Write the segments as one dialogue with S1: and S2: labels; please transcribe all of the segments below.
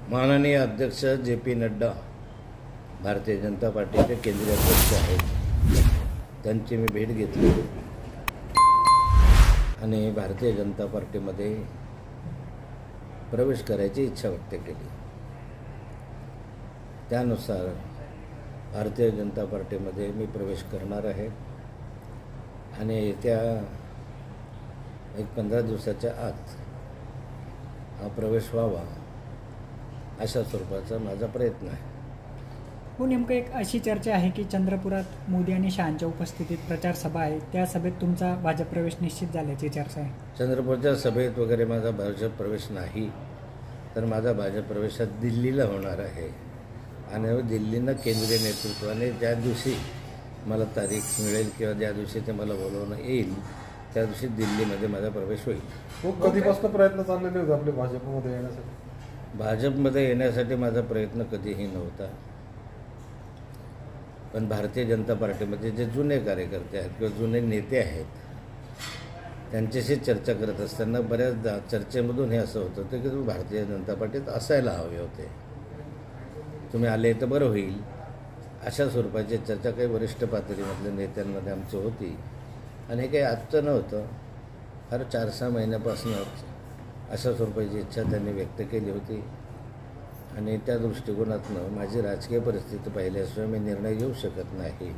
S1: माननीय अध्यक्ष जे.पी. नड्डा भारतीय जनता पार्टीचे केंद्रीय अध्यक्ष आहेत, त्यांची मी भेट घेतली आणि भारतीय जनता पार्टीमध्ये प्रवेश करायची इच्छा व्यक्त केली. त्यानुसार भारतीय जनता पार्टीमध्ये मी प्रवेश करणार आहे आणि येत्या 15 दिवसाच्या आत हा प्रवेश व्हावा अशा स्वरूपाचा माझा प्रयत्न आहे.
S2: हो, नेमकं एक अशी चर्चा आहे की चंद्रपुरात मोदी आणि शहांच्या उपस्थितीत प्रचार सभा आहे, त्या सभेत तुमचा भाजप प्रवेश निश्चित झाल्याची चर्चा आहे.
S1: चंद्रपूरच्या सभेत वगैरे माझा भाजप प्रवेश नाही, तर माझा भाजप प्रवेश दिल्लीला होणार आहे आणि दिल्लीनं केंद्रीय नेतृत्वाने ज्या दिवशी मला तारीख मिळेल किंवा ज्या दिवशी ते मला बोलवणं येईल त्या दिवशी दिल्लीमध्ये माझा प्रवेश होईल.
S3: कधीपासून प्रयत्न चाललेले होते आपले भाजपमध्ये येण्यासाठी?
S1: भाजपमध्ये येण्यासाठी माझा प्रयत्न कधीही नव्हता, पण भारतीय जनता पार्टीमध्ये जे जुने कार्यकर्ते आहेत किंवा जुने नेते आहेत त्यांच्याशी चर्चा करत असताना बऱ्याचदा चर्चेमधून हे असं होत होतं की तुम्ही भारतीय जनता पार्टीत असायला हवे होते, तुम्ही आले तर बरं होईल, अशा स्वरूपाची चर्चा काही वरिष्ठ पातळीमधल्या नेत्यांमध्ये आमची होती. आणि हे काही आजचं नव्हतं, फार 4-6 महिन्यापासूनच अशा स्वरूपाची इच्छा त्यांनी व्यक्त केली होती आणि त्या दृष्टिकोनातून माझी राजकीय परिस्थिती पाहिल्याशिवाय मी निर्णय घेऊ शकत नाही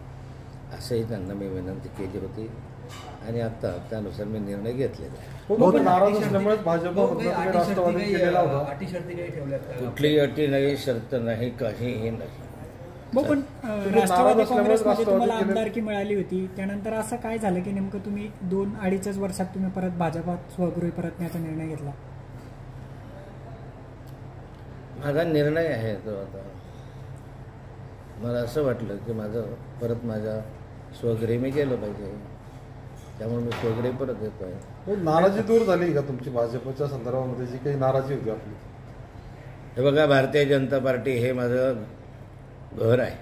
S1: असंही त्यांना मी विनंती केली होती आणि आता त्यानुसार मी निर्णय घेतलेला आहे.
S3: नाराज असल्यामुळे भाजपमध्ये राष्ट्रवादी केलेला होता.
S1: कुठलीही अटी नाही, शर्त नाही, काहीही नाही.
S2: पण राष्ट्रवादी काँग्रेसमध्ये तुम्हाला आमदारकी मिळाली होती, त्यानंतर असं काय झालं की नेमकं तुम्ही 2-2.5 वर्षात तुम्ही परत भाजपात स्वगृही परतण्याचा निर्णय घेतला?
S1: माझा निर्णय आहे तो. आता मला असं वाटलं की माझ्या स्वगृही मी गेलो पाहिजे, त्यामुळे मी स्वगृही परत येतो आहे.
S3: नाराजी दूर झाली का तुमची भाजपच्या संदर्भामध्ये जी काही नाराजी होती आपली?
S1: हे बघा, भारतीय जनता पार्टी हे माझं घर आहे.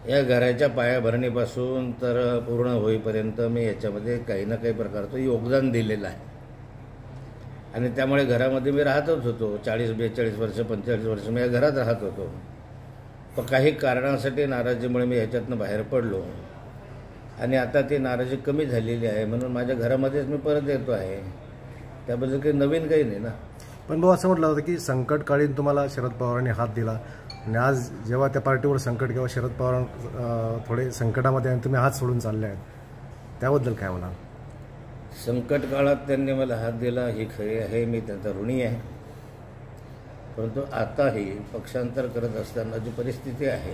S1: या घराच्या पायाभरणीपासून तर पूर्ण होईपर्यंत मी याच्यामध्ये काही ना काही प्रकारचं योगदान दिलेलं आहे आणि त्यामुळे घरामध्ये मी राहतच होतो. 40-42 वर्ष 45 वर्ष मी या घरात राहत होतो. पण काही कारणासाठी नाराजीमुळे मी ह्याच्यातनं बाहेर पडलो आणि आता ती नाराजी कमी झालेली आहे म्हणून माझ्या घरामध्येच मी परत येतो आहे. त्याबद्दल काही नवीन काही नाही ना.
S4: पण भाऊ, असं म्हटलं होतं की संकटकाळीन तुम्हाला शरद पवारांनी हात दिला आणि आज जेव्हा त्या पार्टीवर संकट किंवा शरद पवार थोडे संकटामध्ये आणि तुम्ही हात सोडून चालले आहेत, त्याबद्दल काय म्हणाल?
S1: संकट काळात त्यांनी मला हात दिला ही खरी आहे, मी त्यांचा ऋणी आहे. परंतु आताही पक्षांतर करत असताना जी परिस्थिती आहे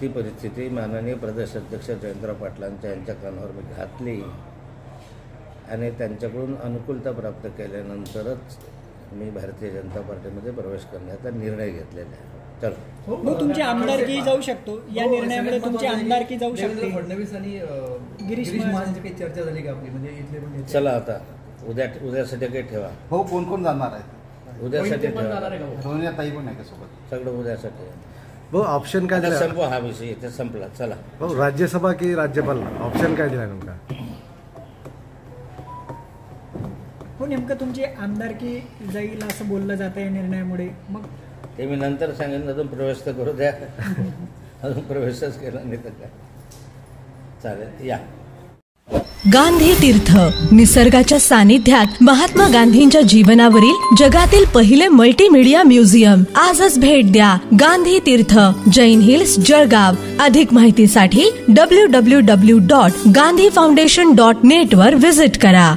S1: ती परिस्थिती माननीय प्रदेश अध्यक्ष जयंतराव पाटलांच्या यांच्या कानावर मी घातली आणि त्यांच्याकडून अनुकूलता प्राप्त केल्यानंतरच मी भारतीय जनता पार्टीमध्ये प्रवेश करण्याचा निर्णय घेतलेला आहे. चला,
S2: तुमची आमदारकी जाऊ शकतो या निर्णयामुळे, तुमची आमदारकी जाऊ शकते.
S5: फडणवीस आणि गिरीश महाजनची काही चर्चा झाली का आपली? म्हणजे इथले पण
S1: चला आता उद्यासाठी काही ठेवा.
S6: हो, कोण कोण जाणार आहे
S1: उद्यासाठी ठेवा.
S6: सोनिया ताई पण आहे का सोबत?
S1: सगळं उद्यासाठी.
S4: भाऊ, ऑप्शन काय दिला?
S1: संपवा हा विषय, इथे संपला. चला
S4: भाऊ, राज्यसभा की राज्यपाल, ऑप्शन काय दिला नेमका?
S2: हो, नेमकं तुमची आमदारकी जाईल असं बोललं जातं या निर्णयामुळे. मग
S1: ते मी नंतर सांगेन. अजून प्रवेश तर करू द्या. अजून प्रवेशच केला नाही तर काय. चालेल, या.
S7: गांधी तीर्थ, निसर्गाच्या सानिध्यात महात्मा गांधींच्या जीवनावरील जगातील पहिले मल्टीमीडिया म्युझियम. आजच भेट द्या. गांधी तीर्थ, जैन हिल्स, जळगाव. अधिक माहितीसाठी www.gandhifoundation.net वर व्हिजिट करा.